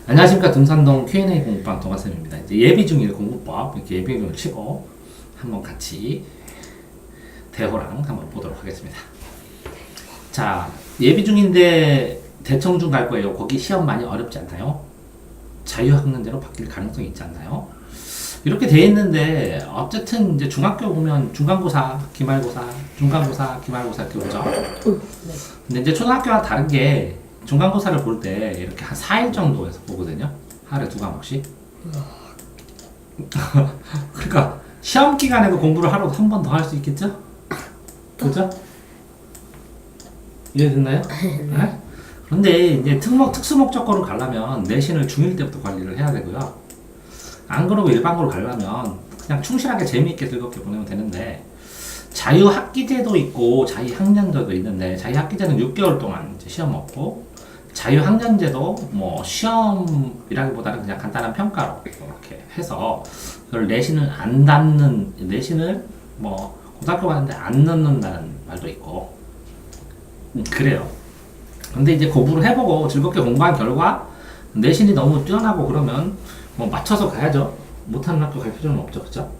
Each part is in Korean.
안녕하십니까. 등산동 Q&A 공부방 동아쌤입니다. 이제 예비 중일 공부법 이렇게 예비 중을 치고 한번 같이 대호랑 한번 보도록 하겠습니다. 자, 예비 중인데 대청중 갈 거예요. 거기 시험 많이 어렵지 않나요? 자유학년제로 바뀔 가능성이 있지 않나요? 이렇게 돼 있는데 어쨌든 이제 중학교 보면 중간고사, 기말고사, 중간고사, 기말고사 이렇게 오죠. 근데 이제 초등학교와 다른 게 중간고사를 볼 때 이렇게 한 4일 정도에서 보거든요. 하루에 2과목씩. 그러니까 시험 기간에도 공부를 하루도 한 번 더 할 수 있겠죠? 그죠? 이해됐나요? 네? 그런데 이제 특수목적고를 가려면 내신을 중1 때부터 관리를 해야 되고요. 안 그러고 일반고를 가려면 그냥 충실하게 재미있게 즐겁게 보내면 되는데, 자유학기제도 있고 자유학년제도 있는데, 자유학기제는 6개월 동안 이제 시험 없고, 자유학년제도 뭐 시험이라기보다는 그냥 간단한 평가로 이렇게 해서 그걸 내신을 안 담는, 내신을 뭐 고등학교 가는데 안 넣는다는 말도 있고 그래요. 근데 이제 공부를 해보고 즐겁게 공부한 결과 내신이 너무 뛰어나고 그러면 뭐 맞춰서 가야죠. 못하는 학교 갈 필요는 없죠, 그죠?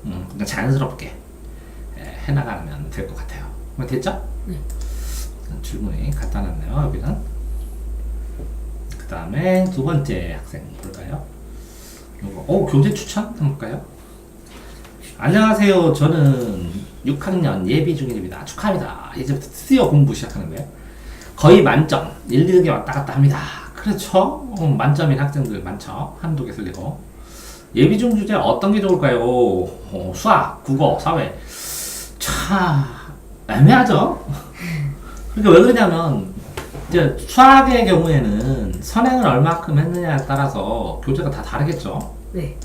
그러니까 자연스럽게 해나가면 될 것 같아요. 됐죠? 네. 질문이 간단하네요, 여기는. 그 다음에 두 번째 학생 볼까요? 요거, 교재 추천 한번 볼까요? 안녕하세요. 저는 6학년 예비 중일입니다. 축하합니다. 이제부터 드디어 공부 시작하는 거예요. 거의 만점, 1, 2등에 왔다 갔다 합니다. 그렇죠? 만점인 학생들 많죠? 한두 개 틀리고. 예비 중 주제 어떤 게 좋을까요? 수학, 국어, 사회. 참 애매하죠? 그러니까 왜 그러냐면 이제 수학의 경우에는 선행을 얼마큼 했느냐에 따라서 교재가 다 다르겠죠? 네.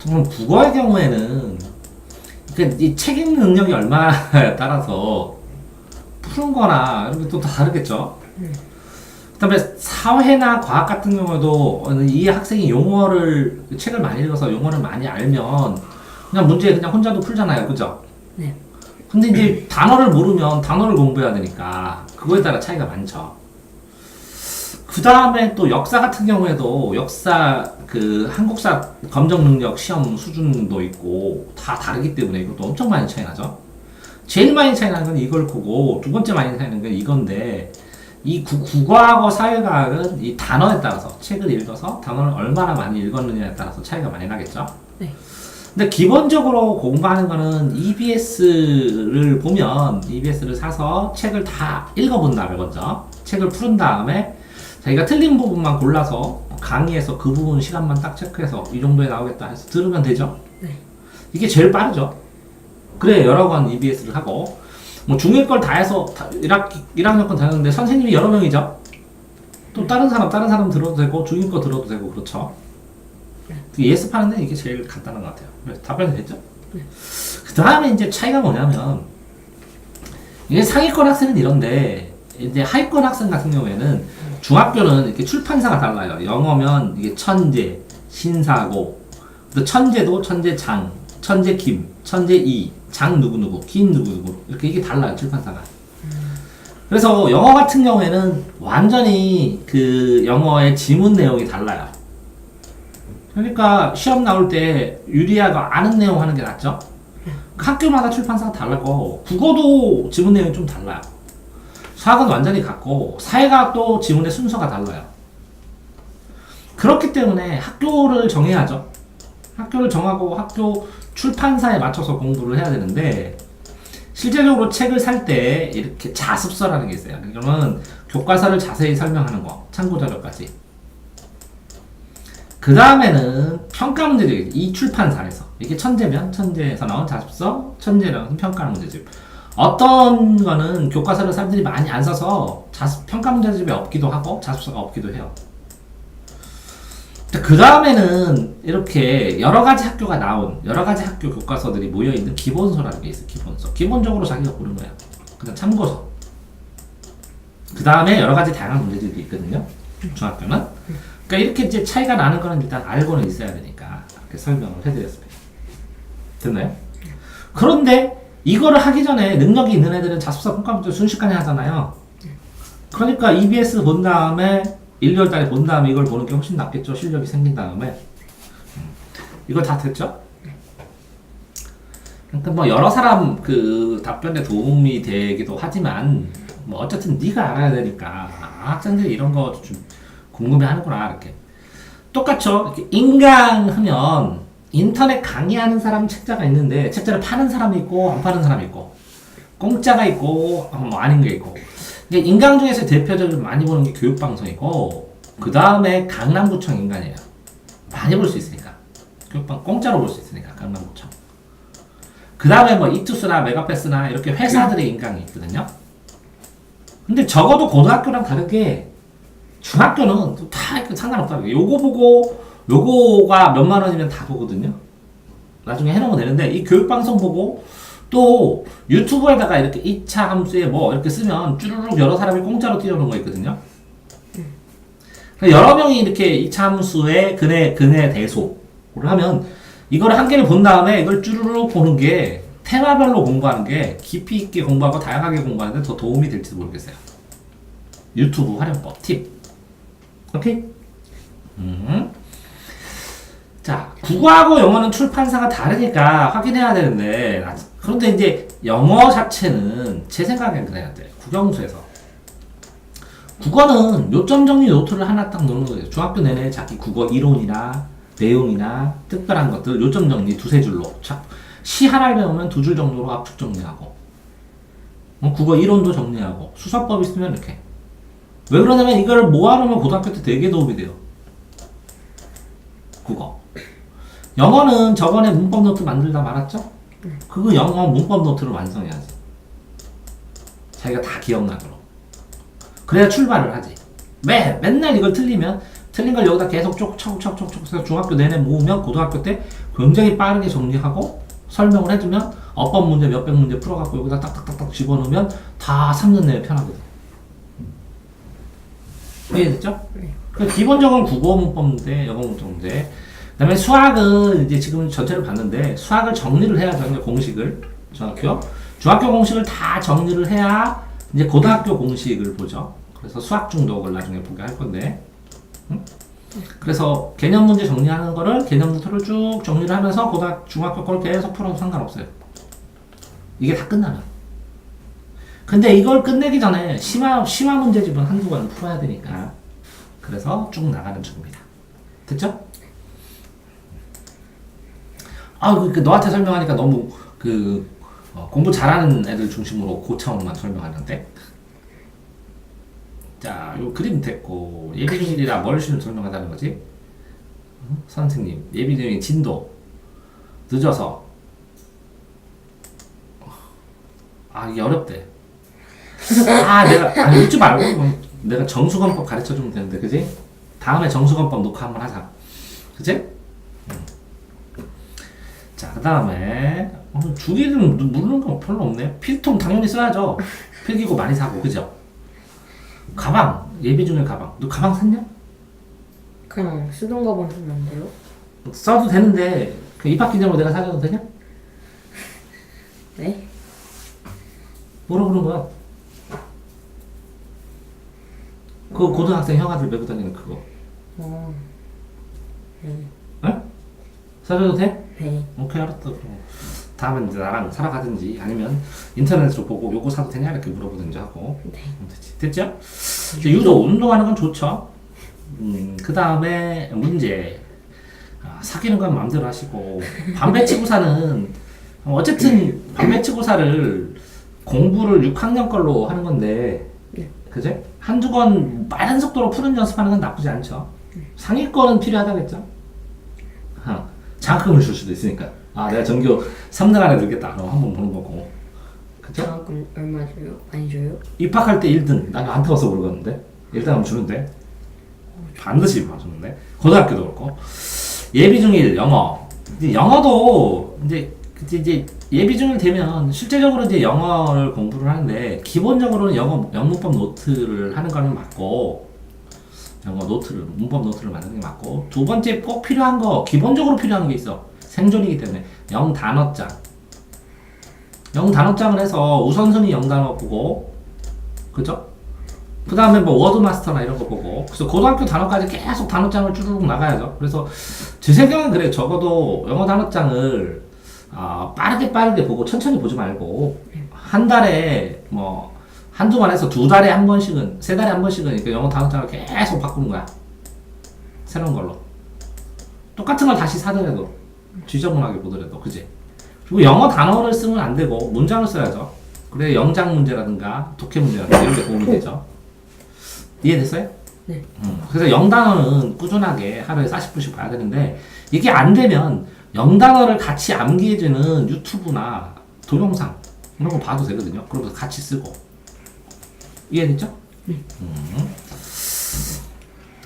그럼 국어의 경우에는 이 책 읽는 능력이 얼마나에 따라서 푸는 거나 이런 게 또 다르겠죠? 그 다음에 사회나 과학 같은 경우에도 이 학생이 용어를, 책을 많이 읽어서 용어를 많이 알면 그냥 문제 그냥 혼자도 풀잖아요. 그죠? 네. 근데 이제 단어를 모르면 단어를 공부해야 되니까 그거에 따라 차이가 많죠. 그 다음에 또 역사 같은 경우에도 역사 한국사 검정 능력 시험 수준도 있고 다 다르기 때문에 이것도 엄청 많이 차이 나죠. 제일 많이 차이 나는 건 이걸 보고 두 번째 많이 차이 나는 건 이건데, 이 국어하고 사회과학은 이 단어에 따라서 책을 읽어서 단어를 얼마나 많이 읽었느냐에 따라서 차이가 많이 나겠죠. 네. 근데 기본적으로 공부하는 거는 EBS를 보면, EBS를 사서 책을 다 읽어본 다음에 먼저 책을 푸른 다음에 자기가 틀린 부분만 골라서 강의에서 그 부분 시간만 딱 체크해서 이 정도에 나오겠다 해서 들으면 되죠. 네. 이게 제일 빠르죠. 그래 여러 권 EBS를 하고 뭐 중1 걸 다 해서 1학년 건 다 했는데 선생님이 여러 명이죠. 또 다른 사람 들어도 되고 중2 거 들어도 되고 그렇죠. 예습하는 데 이게 제일 간단한 것 같아요. 답변이 됐죠? 네. 그 다음에 이제 차이가 뭐냐면, 이게 상위권 학생은 이런데 이제 하위권 학생 같은 경우에는 중학교는 이렇게 출판사가 달라요. 영어면 이게 천재, 신사고, 또 천재도 천재장, 천재김, 천재이, 장 누구누구, 긴 누구누구 이렇게 이게 달라요, 출판사가. 그래서 영어 같은 경우에는 완전히 그 영어의 지문 내용이 달라요. 그러니까 시험 나올 때 유리아가 아는 내용 하는 게 낫죠? 학교마다 출판사가 다르고, 국어도 지문 내용이 좀 달라요. 수학은 완전히 같고, 사회과학도 지문의 순서가 달라요. 그렇기 때문에 학교를 정해야죠. 학교를 정하고 학교 출판사에 맞춰서 공부를 해야 되는데, 실제적으로 책을 살 때 이렇게 자습서라는 게 있어요. 그러면 교과서를 자세히 설명하는 거, 참고자료까지. 그 다음에는 평가 문제집. 이 출판사에서 이게 천재면 천재에서 나온 자습서, 천재라는 평가 문제집. 어떤 거는 교과서를 사람들이 많이 안 써서 평가 문제집이 없기도 하고 자습서가 없기도 해요. 그 다음에는 이렇게 여러 가지 학교가 나온 여러 가지 학교 교과서들이 모여있는 기본서라는 게 있어요. 기본서. 기본적으로 자기가 고른 거야. 그다음 참고서. 그 다음에 여러 가지 다양한 문제들이 있거든요. 중학교는. 그러니까 이렇게 이제 차이가 나는 거는 일단 알고는 있어야 되니까 이렇게 설명을 해드렸습니다. 됐나요? 그런데 이거를 하기 전에 능력이 있는 애들은 자습서 평가 문제 순식간에 하잖아요. 그러니까 EBS 본 다음에 1, 2월 달에 본 다음에 이걸 보는 게 훨씬 낫겠죠. 실력이 생긴 다음에. 이거 다 됐죠? 그러니까 뭐 여러 사람 그 답변에 도움이 되기도 하지만 뭐 어쨌든 네가 알아야 되니까 학생들이 이런 거 좀 궁금해하는구나 이렇게. 똑같죠. 이렇게 인강하면 인터넷 강의하는 사람 책자가 있는데 책자를 파는 사람이 있고 안 파는 사람이 있고 공짜가 있고 뭐 아닌 게 있고. 이게 인강 중에서 대표적으로 많이 보는 게 교육방송이고 그 다음에 강남구청 인간이에요. 많이 볼 수 있으니까 교육방 공짜로 볼 수 있으니까 강남구청. 그 다음에 뭐 이투스나 메가패스나 이렇게 회사들의 인강이 있거든요. 근데 적어도 고등학교랑 다르게 중학교는 또 다 상관없다고. 요거 보고 요거가 몇만 원이면 다 보거든요. 나중에 해놓으면 되는데 이 교육방송 보고 또 유튜브에다가 이렇게 2차 함수에 뭐 이렇게 쓰면 쭈르륵 여러 사람이 공짜로 띄워놓은 거 있거든요. 여러 명이 이렇게 2차 함수에 근해 대소를 하면 이걸 한 개를 본 다음에 이걸 쭈르륵 보는 게 테마별로 공부하는 게 깊이 있게 공부하고 다양하게 공부하는데 더 도움이 될지도 모르겠어요. 유튜브 활용법 팁. 오케이? 자, 국어하고 영어는 출판사가 다르니까 확인해야 되는데 그런데 이제 영어 자체는 제 생각엔 그래야 돼. 국영수에서 국어는 요점 정리 노트를 하나 딱 놓는 거예요. 중학교 내내 자기 국어 이론이나 내용이나 특별한 것들 요점 정리 두세 줄로. 시 하나를 배우면 두 줄 정도로 압축 정리하고 국어 이론도 정리하고 수사법 있으면 이렇게. 왜 그러냐면 이걸 모아놓으면 고등학교 때 되게 도움이 돼요. 국어. 영어는 저번에 문법 노트 만들다 말았죠? 그거 영어 문법 노트를 완성해야지. 자기가 다 기억나도록. 그래야 출발을 하지. 맨날 이걸 틀리면 틀린 걸 여기다 계속 촉촉촉촉촉 해서 중학교 내내 모으면 고등학교 때 굉장히 빠르게 정리하고 설명을 해주면 어법 문제 몇백 문제 풀어갖고 여기다 딱딱딱딱 집어넣으면 다 3년 내에 편하거든. 이해됐죠? 기본적으로 국어 문법 문제, 영어 문법 문제. 그 다음에 수학은 이제 지금 전체를 봤는데 수학을 정리를 해야죠. 이제 공식을. 중학교 공식을 다 정리를 해야 이제 고등학교 공식을 보죠. 그래서 수학 중독을 나중에 보게 할 건데. 응? 그래서 개념 문제 정리하는 거를 개념 노트를 쭉 정리를 하면서 중학교 걸 계속 풀어도 상관없어요. 이게 다 끝나면. 근데 이걸 끝내기 전에 심화 문제집은 한두 번 풀어야 되니까. 그래서 쭉 나가는 중입니다. 됐죠? 너한테 설명하니까 너무 공부 잘하는 애들 중심으로 고차원만 설명하는데. 자, 요 그림 됐고 예비중일이라 뭘 설명하자는 거지? 선생님, 예비중일 진도 늦어서 이게 어렵대. 내가 읽지 말고 내가 정수건법 가르쳐주면 되는데, 그지? 다음에 정수건법 녹화 한번 하자, 그지? 자, 그 다음에 주기는 누르는 거 별로 없네. 필통 당연히 써야죠. 필기구 많이 사고, 그죠? 가방, 예비중일 가방. 너 가방 샀냐? 그냥 쓰던 가방 쓰면 안 돼요? 써도 되는데 입학 기념으로 내가 사줘도 되냐? 네? 뭐라 그런 거야? 그거 고등학생 형아들 메고 다니는 그거. 네. 응? 사줘도 돼? 네. 오케이, 알았다. 그럼 다음엔 이제 나랑 사러 가든지 아니면 인터넷으로 보고 요거 사도 되냐 이렇게 물어보든지 하고. 네. 됐죠? 유도 운동하는 건 좋죠. 그 다음에 문제. 사귀는 건 마음대로 하시고 반배치고사는 어쨌든 반배치고사를 공부를 6학년 걸로 하는 건데, 그제? 한두 권 빠른 속도로 푸는 연습하는 건 나쁘지 않죠. 상위권은 필요하다겠죠? 장학금을 줄 수도 있으니까. 내가 전교 3등 안에 들겠다. 그럼 한번 보는 거고. 그쵸? 장학금 얼마 줘요? 많이 줘요? 입학할 때 1등. 난 안 타서 모르겠는데. 1등 하면 주는데. 반드시 봐주는데. 고등학교도 그렇고. 예비중일 영어. 이제 영어도 이제 예비중일 되면 실제적으로 이제 영어를 공부를 하는데 기본적으로는 영문법 노트를 하는 거는 맞고, 영어 노트를 문법 노트를 만드는 게 맞고, 두 번째 꼭 필요한 거, 기본적으로 필요한 게 있어. 생존이기 때문에 영단어장. 영단어장을 해서 우선순위 영단어 보고, 그죠? 그 다음에 뭐 워드마스터나 이런 거 보고. 그래서 고등학교 단어까지 계속 단어장을 쭈르륵 나가야죠. 그래서 제 생각은 그래요. 적어도 영어 단어장을 빠르게 보고 천천히 보지 말고 한 달에 뭐 한두 번 해서 두 달에 한 번씩은, 세 달에 한 번씩은 이렇게 영어 단어장을 계속 바꾸는 거야. 새로운 걸로. 똑같은 걸 다시 사더라도, 지저분하게 보더라도, 그지? 그리고 영어 단어를 쓰면 안 되고, 문장을 써야죠. 그래, 영장 문제라든가, 독해 문제라든가, 이런 게 도움이 되죠. 이해됐어요? 네. 그래서 영단어는 꾸준하게 하루에 40분씩 봐야 되는데, 이게 안 되면 영단어를 같이 암기해주는 유튜브나 동영상, 이런 거 봐도 되거든요. 그러면서 같이 쓰고. 이해됐죠? 네.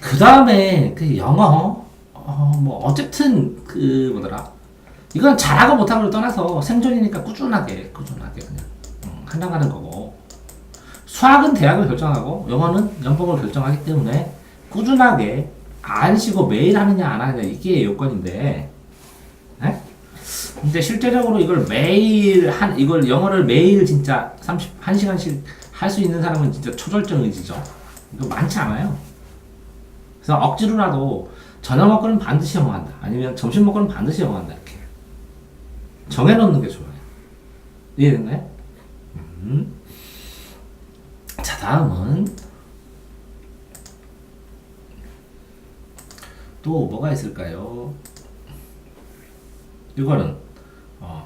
그 다음에 그 영어 뭐 어쨌든 그 뭐더라, 이건 잘하고 못하고를 떠나서 생존이니까 꾸준하게 그냥 한다는 거고, 수학은 대학을 결정하고 영어는 연봉을 결정하기 때문에 꾸준하게 안 쉬고 매일 하느냐 안 하느냐 이게 요건인데, 에? 근데 실제적으로 이걸 영어를 매일 진짜 1시간씩 할 수 있는 사람은 진짜 초절정 의지죠. 이거 많지 않아요. 그래서 억지로라도 저녁 먹고는 반드시 영어한다, 아니면 점심 먹고는 반드시 영어한다, 이렇게 정해놓는 게 좋아요. 이해됐나요? 자, 다음은 또 뭐가 있을까요? 이거는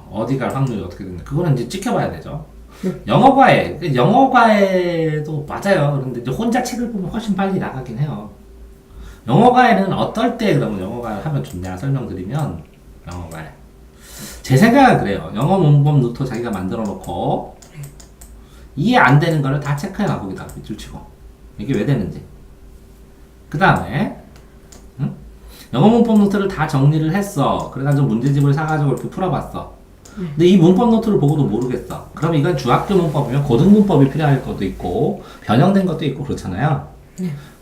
어디 갈 확률이 어떻게 되는지, 그거는 이제 지켜봐야 되죠. 영어과에도 맞아요. 그런데 이제 혼자 책을 보면 훨씬 빨리 나가긴 해요. 영어과에는 어떨 때 그러면 영어과를 하면 좋냐 설명드리면, 영어과에 제 생각은 그래요. 영어 문법 노트 자기가 만들어 놓고 이해 안 되는 거를 다 체크해 놔, 거기다 밑줄 치고 이게 왜 되는지. 그 다음에 영어 문법 노트를 다 정리를 했어. 그래가지고 문제집을 사가지고 이렇게 풀어봤어. 근데 이 문법 노트를 보고도 모르겠어. 그럼 이건 중학교 문법이면 고등 문법이 필요할 것도 있고 변형된 것도 있고 그렇잖아요.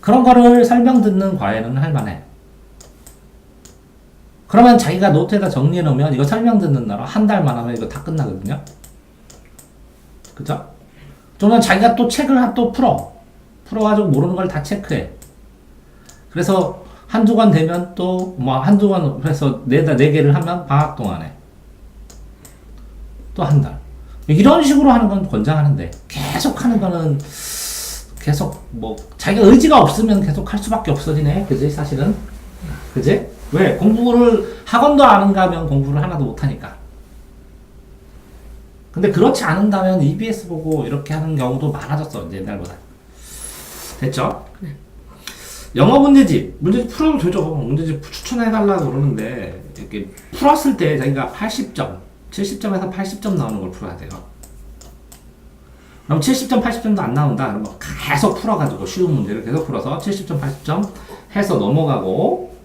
그런 거를 설명 듣는 과외는 할만해. 그러면 자기가 노트에다 정리해 놓으면 이거 설명 듣는 나라 한 달만 하면 이거 다 끝나거든요. 그죠? 그러면 자기가 또 책을 또 풀어가지고 모르는 걸 다 체크해. 그래서 한두 권 되면 또 뭐 한두 권 해서 네 개를 하면 방학 동안에 또 한 달. 이런 식으로 하는 건 권장하는데, 계속 하는 거는 계속 뭐 자기가 의지가 없으면 계속 할 수밖에 없어지네. 그지? 사실은. 그지? 왜? 공부를 학원도 안 가면 공부를 하나도 못 하니까. 근데 그렇지 않은다면 EBS 보고 이렇게 하는 경우도 많아졌어, 이제 옛날보다. 됐죠? 영어 문제집 풀어도 되죠. 문제집 추천해달라고 그러는데, 이렇게 풀었을 때 자기가 80점, 70점에서 80점 나오는 걸 풀어야 돼요. 그럼 70점, 80점도 안 나온다. 그러면 계속 풀어가지고 쉬운 문제를 계속 풀어서 70점, 80점 해서 넘어가고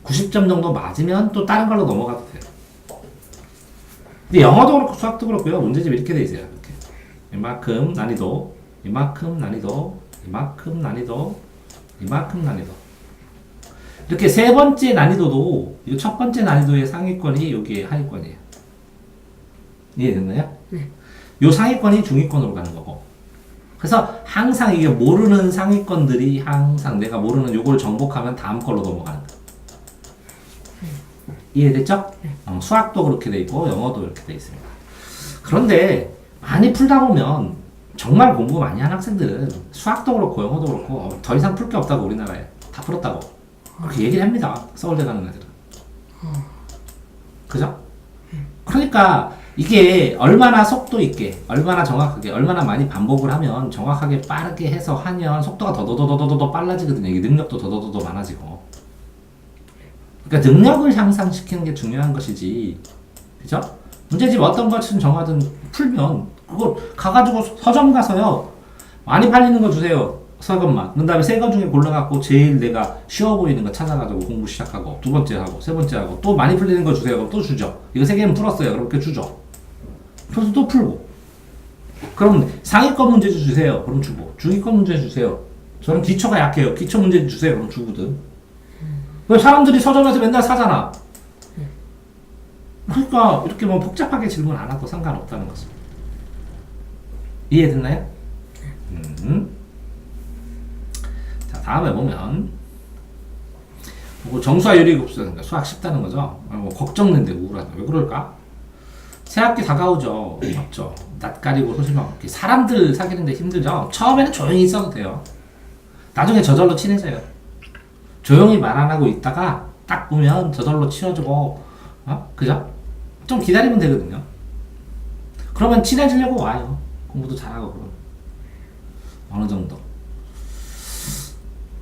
90점 정도 맞으면 또 다른 걸로 넘어가도 돼요. 근데 영어도 그렇고 수학도 그렇고요. 문제집 이렇게 돼 있어요. 이렇게. 이만큼 난이도, 이만큼 난이도, 이만큼 난이도, 이만큼 난이도. 이렇게 세 번째 난이도도, 이 첫 번째 난이도의 상위권이 여기에 하위권이에요. 이해됐나요? 네. 요 상위권이 중위권으로 가는 거고. 그래서 항상 이게 모르는 상위권들이 항상 내가 모르는 요걸 정복하면 다음 걸로 넘어가는 거예요. 이해됐죠? 수학도 그렇게 돼 있고 영어도 이렇게 돼 있습니다. 그런데 많이 풀다 보면 정말 공부 많이 한 학생들은 수학도 그렇고 영어도 그렇고 더 이상 풀 게 없다고, 우리나라에 다 풀었다고 그렇게 얘기를 합니다. 서울대 가는 애들은. 그죠? 그러니까 이게 얼마나 속도 있게, 얼마나 정확하게, 얼마나 많이 반복을 하면 정확하게 빠르게 해서 하면 속도가 더더더더더 빨라지거든요. 이게 능력도 더더더더 많아지고. 그러니까 능력을 향상시키는 게 중요한 것이지, 그죠? 문제집 어떤 것은 정하든 풀면 그거 가가지고 서점 가서요, 많이 팔리는 거 주세요. 서점만. 그 다음에 세 거 중에 골라갖고 제일 내가 쉬워 보이는 거 찾아가지고 공부 시작하고, 두 번째 하고, 세 번째 하고, 또 많이 풀리는 거 주세요. 그럼 또 주죠. 이거 세 개는 풀었어요. 그럼 이렇게 주죠. 그래서 또 풀고. 그럼 상위권 문제 주세요. 그럼 주고. 중위권 문제 주세요. 저는 기초가 약해요. 기초 문제 주세요. 그럼 주거든. 왜 사람들이 서점에서 맨날 사잖아. 그러니까 이렇게 뭐 복잡하게 질문 안 하고 상관없다는 거죠. 이해됐나요? 다음에 보면 정수화 유리급수니까 수학 쉽다는 거죠. 걱정된데 우울하다. 왜 그럴까? 새학기 다가오죠. 맞죠? 낯가리고 소심하고 사람들 사귀는데 힘들죠. 처음에는 조용히 있어도 돼요. 나중에 저절로 친해져요. 조용히 말 안 하고 있다가 딱 보면 저절로 치워주고 그죠? 좀 기다리면 되거든요. 그러면 친해지려고 와요. 공부도 잘하고 그러면 어느 정도.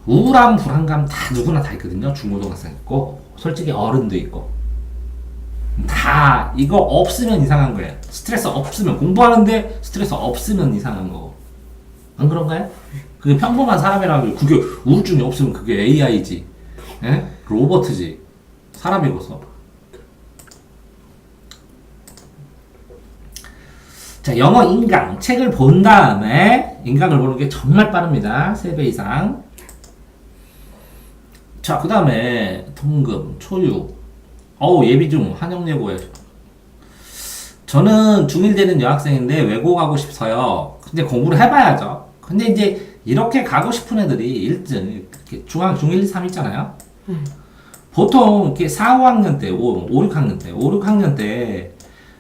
우울함, 불안감 다 누구나 다 있거든요. 중고등학생 있고 솔직히 어른도 있고 다 이거 없으면 이상한 거예요. 스트레스 없으면 공부하는데 스트레스 없으면 이상한 거고 안 그런가요? 그게 평범한 사람이라고 그게 우울증이 없으면 그게 AI지 예? 로버트지 사람이고서. 자, 영어 인강 책을 본 다음에 인강을 보는 게 정말 빠릅니다. 3배 이상. 자, 그 다음에 통금, 초육, 예비중, 한영예고에 저는 중1 되는 여학생인데 외고 가고 싶어요. 근데 공부를 해봐야죠. 근데 이제 이렇게 가고 싶은 애들이 1등, 중학, 중1, 3 있잖아요. 보통 이렇게 4, 5학년 때, 5, 6학년 때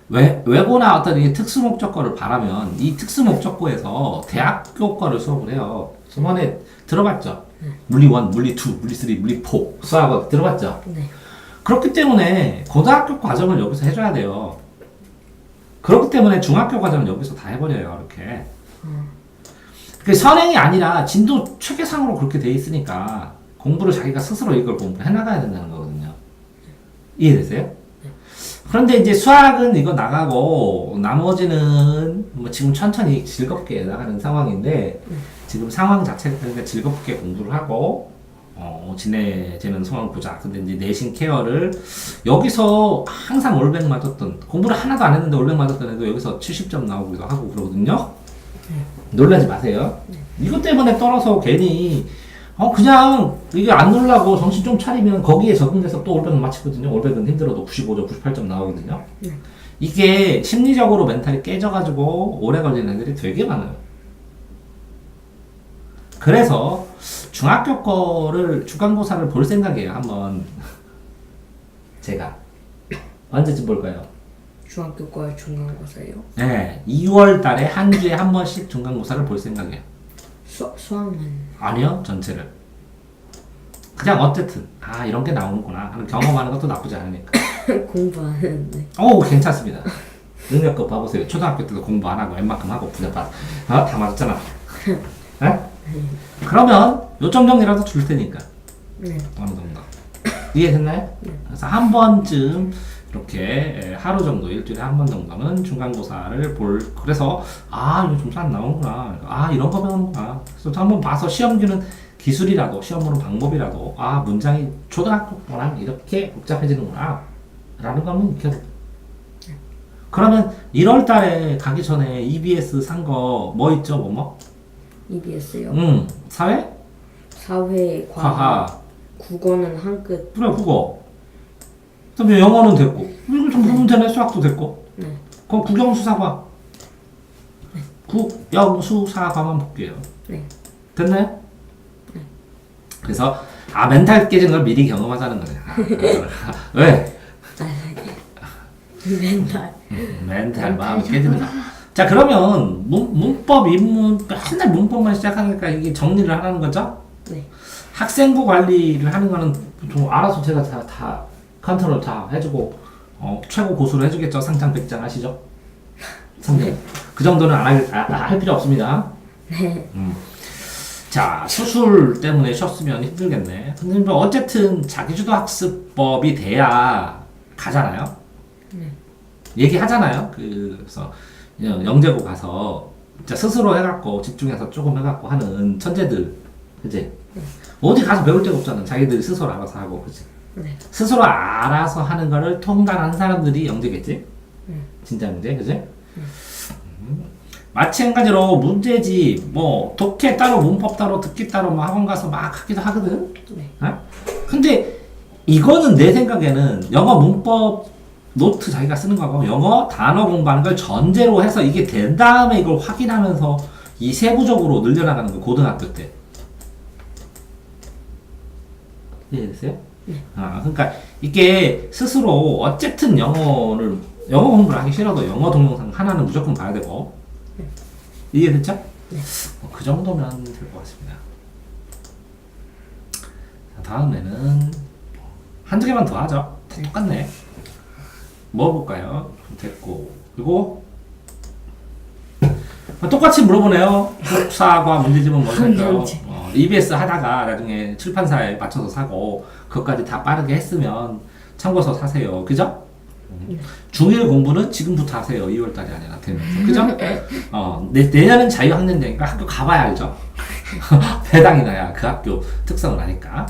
외고나 어떤 이 특수 목적고를 바라면 이 특수 목적고에서 대학교 거를 수업을 해요. 저번에 들어봤죠? 물리 1, 물리 2, 물리 3, 물리 4 수학을 들어봤죠? 네. 그렇기 때문에 고등학교 과정을 여기서 해줘야 돼요. 그렇기 때문에 중학교 과정을 여기서 다 해버려요. 이렇게. 그 선행이 아니라 진도 체계상으로 그렇게 돼 있으니까 공부를 자기가 스스로 이걸 공부해 나가야 된다는 거거든요. 이해되세요? 그런데 이제 수학은 이거 나가고 나머지는 뭐 지금 천천히 즐겁게 나가는 상황인데 지금 상황 자체가 즐겁게 공부를 하고 지내지는 상황을 보자. 근데 이제 내신 케어를 여기서 항상 올백 맞았던 공부를 하나도 안 했는데 올백 맞았던 애도 여기서 70점 나오기도 하고 그러거든요. 놀라지 마세요. 이것 때문에 떨어서 괜히 그냥 이게 안 놀라고 정신 좀 차리면 거기에 적응돼서 또 올백은 맞히거든요. 올백은 힘들어도 95점, 98점 나오거든요. 이게 심리적으로 멘탈이 깨져가지고 오래 걸리는 애들이 되게 많아요. 그래서 중학교 거를 중간고사를 볼 생각이에요. 한번 제가 언제쯤 볼까요? 중학교 거에 중간고사예요? 네, 2월 달에 한 주에 한 번씩 중간고사를 볼 생각이에요. 수학만 아니요, 전체를. 그냥 어쨌든 이런 게 나오는구나 하는 경험하는 것도 나쁘지 않으니까. 공부 안 했는데. 괜찮습니다. 능력껏 봐보세요. 초등학교 때도 공부 안 하고 웬만큼 하고 부자파 다 맞았잖아. 네? 그러면 요점 정리라도 줄 테니까. 네. 어느 정도. 이해됐나요? 그래서 한 번쯤 이렇게 하루 정도, 일주일에 한 번 정도는 중간고사를 그래서 이거 점수 안 나오는구나. 이런 거 배우는구나. 그래서 한번 봐서 시험기는 기술이라도, 시험 보는 방법이라도, 문장이 초등학교 거랑 이렇게 복잡해지는구나. 라는 거 한번 익혀도. 그러면 1월 달에 가기 전에 EBS 산 거 뭐 있죠? 뭐? EBS요? 사회? 사회, 과학. 국어는 한 끗. 그래, 국어. 그다음에 영어는 됐고. 이거 좀 보면 되네. 수학도 됐고. 네. 그럼 국영수사과. 국영수사과만 볼게요. 네. 됐나요? 그래서 멘탈 깨지는 걸 미리 경험하자는 거네. 왜? 멘탈 마음 깨지는 거. 자, 그러면 문법, 인문 맨날 문법만 시작하니까 이게 정리를 하라는 거죠? 네. 학생부 관리를 하는 거는 좀 알아서 제가 다 컨트롤 다 해주고 최고 고수로 해주겠죠. 상장 100장 아시죠? 상장. 그 정도는 할 필요 없습니다. 네. 자, 수술 때문에 쉬었으면 힘들겠네. 근데 뭐 어쨌든 자기주도 학습법이 돼야 가잖아요. 얘기하잖아요. 그래서 영재고 가서 진짜 스스로 해갖고 집중해서 조금 해갖고 하는 천재들, 그지? 어디 가서 배울 데가 없잖아. 자기들이 스스로 알아서 하고, 그지? 네. 스스로 알아서 하는 거를 통달한 사람들이 영재겠지? 진짜 영재, 그지? 마찬가지로 문제집, 뭐 독해 따로, 문법 따로, 듣기 따로 뭐 학원 가서 막 하기도 하거든. 네. 근데 이거는 내 생각에는 영어 문법 노트 자기가 쓰는 거고 영어 단어 공부하는 걸 전제로 해서 이게 된 다음에 이걸 확인하면서 이 세부적으로 늘려나가는 거 고등학교 때. 이해됐어요? 그러니까 이게 스스로 어쨌든 영어 공부를 하기 싫어도 영어 동영상 하나는 무조건 봐야 되고. 이해됐죠? 네. 그 정도면 될 것 같습니다. 자, 다음에는 한두 개만 더 하죠. 다 똑같네. 뭐 볼까요? 됐고. 그리고 똑같이 물어보네요. 국사과 문제집은 뭐 살까요? EBS 하다가 나중에 출판사에 맞춰서 사고 그것까지 다 빠르게 했으면 참고서 사세요. 그죠? 중1 공부는 지금부터 하세요. 2월달이 아니라 되면서. 그죠? 내년은 자유학년제니까 학교 가봐야 알죠? 배당이 나야 그 학교 특성을 아니까.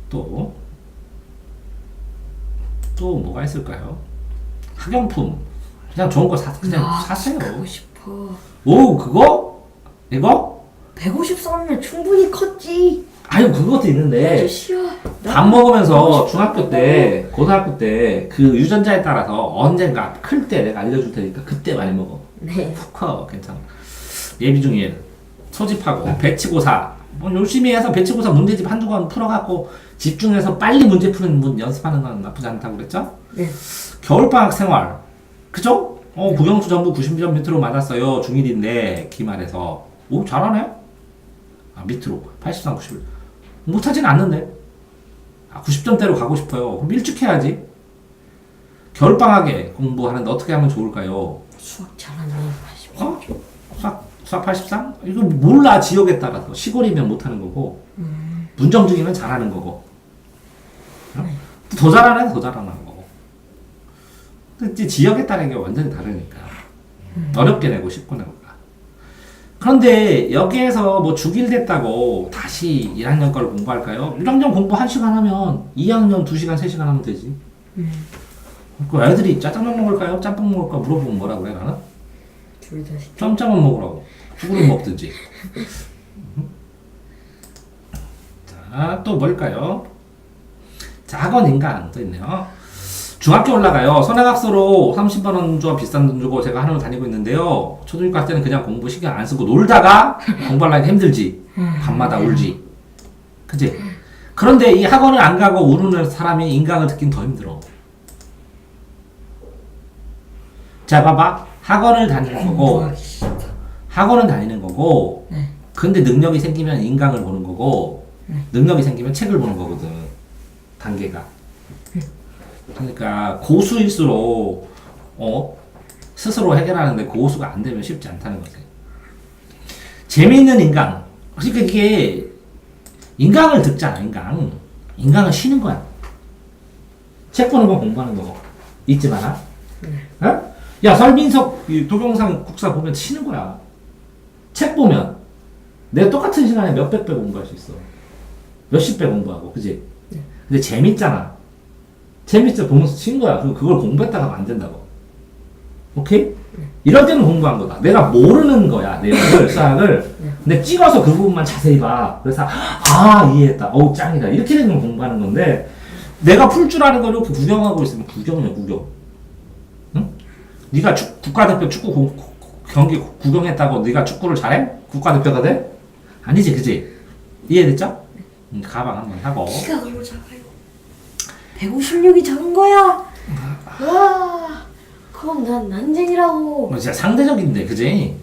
또 뭐가 있을까요? 학용품. 그냥 좋은 거 그냥 사세요. 사고 싶어. 오, 그거? 이거? 153이면 충분히 컸지. 아유, 그것도 있는데. 아저씨야. 밥 먹으면서 중학교 때, 고등학교 때 그 유전자에 따라서 언젠가 클 때 내가 알려줄 테니까 그때 많이 먹어. 네. 푹 커. 괜찮아. 예비 중일 소집하고 배치고사 뭐 열심히 해서 배치고사 문제집 한두 권 풀어갖고 집중해서 빨리 문제 푸는 문 연습하는 건 나쁘지 않다고 그랬죠? 네. 겨울방학 생활 그죠? 국영수 전부 90점 밑으로 맞았어요. 중1인데 기말에서 오 잘하네? 밑으로 83, 91 못하진 않는데 90점대로 가고 싶어요. 그럼 일찍 해야지. 겨울방학에 공부하는데 어떻게 하면 좋을까요? 수학 잘하네. 수학 83? 이거 몰라. 지역에 따라서 시골이면 못하는 거고 문정중이면 잘하는 거고 더 잘하는 더 잘하는 거고 근데 지역에 따른 게 완전히 다르니까 어렵게 내고 쉽고 내고가. 그런데 여기에서 뭐 중1 됐다고 다시 1학년 걸 공부할까요? 1학년 공부 1시간 하면 2학년 2시간 3시간 하면 되지. 그 애들이 짜장면 먹을까요? 짬뽕 먹을까? 물어보면 뭐라 그래 나는? 둘 다 시켜. 짬짜면 먹으라고. 죽으면 먹든지. 자, 또 뭘까요? 자, 학원 인강 또 있네요. 중학교 올라가요. 선행학습으로 30만원 주고 비싼 돈 주고 제가 학원을 다니고 있는데요. 초등학교 할 때는 그냥 공부 신경 안 쓰고 놀다가 공부하려니 힘들지. 밤마다 울지. 그치? 그런데 이 학원을 안 가고 우는 사람이 인강을 듣긴 더 힘들어. 자, 봐봐. 학원을 다니는 거고, 학원은 다니는 거고, 네. 근데 능력이 생기면 인강을 보는 거고, 능력이 생기면 책을 보는 거거든. 단계가. 그러니까 고수일수록 스스로 해결하는데 고수가 안 되면 쉽지 않다는 거지. 재미있는 인강. 그러니까 이게 인강을 듣잖아. 인강은 쉬는 거야. 책 보는 거 공부하는 거고. 잊지 마라. 어? 야, 설민석 동영상 국사 보면 쉬는 거야. 책 보면 내가 똑같은 시간에 몇백 배 공부할 수 있어. 몇십 배 공부하고, 그지? 근데 재밌잖아. 재밌어 보면서 친 거야. 그걸 공부했다가 하면 안 된다고. 오케이? 이럴 때는 공부한 거다. 내가 모르는 거야. 내용을, 수학을. 근데 찍어서 그 부분만 자세히 봐. 그래서, 이해했다. 어우, 짱이다. 이렇게 되면 공부하는 건데, 내가 풀 줄 아는 걸 이렇게 구경하고 있으면 구경이야, 구경. 응? 네가 국가대표 축구 경기 구경했다고 네가 축구를 잘해? 국가대표가 돼? 아니지, 그지? 이해됐죠? 가방 한번 하고. 키가 너무 작아요. 156이 작은 거야. 와, 그럼 난 난쟁이라고. 진짜 상대적인데, 그지?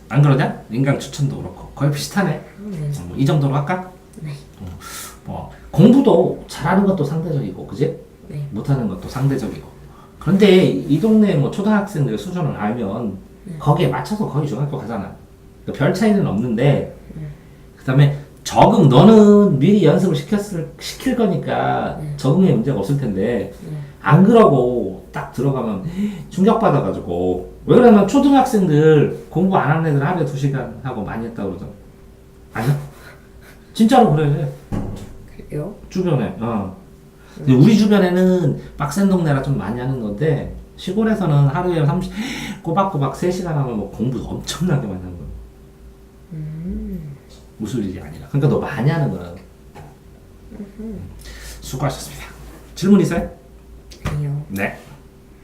안 그러냐? 인강 추천도 그렇고 거의 비슷하네. 이 정도로 할까? 네. 공부도 잘하는 것도 상대적이고, 그지? 네. 못하는 것도 상대적이고. 그런데 이 동네 뭐 초등학생들 수준을 알면 거기에 맞춰서 거의 중학교 가잖아. 그러니까 별 차이는 없는데, 그 다음에 적응, 너는 미리 연습을 시킬 거니까 적응에 문제가 없을 텐데, 안 그러고 딱 들어가면 충격받아가지고. 왜 그러면 초등학생들 공부 안 하는 애들 하루에 2시간 하고 많이 했다고 그러잖아. 아니야? 진짜로 그래. 그래요? 주변에. 근데 우리 주변에는 빡센 동네라 좀 많이 하는 건데, 시골에서는 하루에 꼬박꼬박 3시간 하면 뭐 공부 엄청나게 많이 하는 거야. 웃을 일이 아니라. 그러니까 너 많이 하는 거야. 수고하셨습니다. 질문 있어요? 아니요. 네.